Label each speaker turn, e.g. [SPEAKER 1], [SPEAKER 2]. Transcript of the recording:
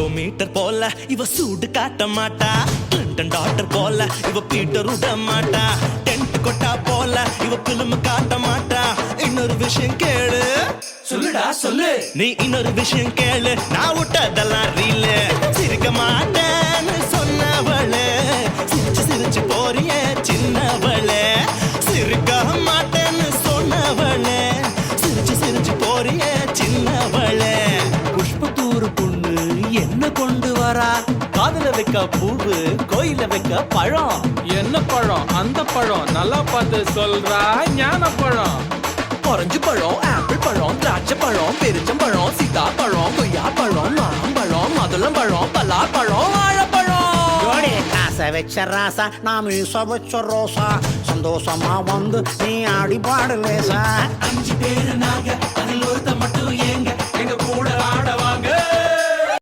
[SPEAKER 1] Odometer போல இவ சூடு காட்ட மாட்டா. கிளின்டன் டாக்டர் போல இவ பீட்டர் விட மாட்டா. டென்ட் கொட்டா போல இவ பிலிம் காட்ட மாட்டா. இன்னொரு விஷயம் கேளு.
[SPEAKER 2] சொல்லுடா சொல்லு.
[SPEAKER 1] நீ இன்னொரு விஷயம் கேளு. நான் விட்டதெல்லாம் ரீலு. சிரிக்க மாட்டேன்னு சொன்னவளே, சிரிச்சு சிரிச்சு போறிய சின்னவளே. சிரிக்க மாட்டேன்னு சொன்னவளே, சிரிச்சு சிரிச்சு போறிய சின்னவளே.
[SPEAKER 2] புஷ்பத்தூர் பொண்ணு என்ன கொண்டு வரா? காதுல வைக்க பூவு, கோயில வைக்க பழம்.
[SPEAKER 3] என்ன பழம்? அந்த பழம் நல்லா பார்த்து சொல்றா. ஞான பழம்.
[SPEAKER 2] ஆரஞ்சு பழம், ஆப்பிள் பழம், திராட்சை பழம், பெருச்சம்பழம், சீதா பழம், கொய்யா பழம், மாம்பழம், மதுளம் பழம், பலார் பழம், வாழைப்பழம்.
[SPEAKER 4] ஆசை வச்ச ராசா, நான் மீச வச்ச ரோசா, சந்தோஷமா வந்து நீ ஆடி பாடு லேசா.
[SPEAKER 2] 5 பேரு நாங்க, அதில் ஒருத்த மட்டும் எங்க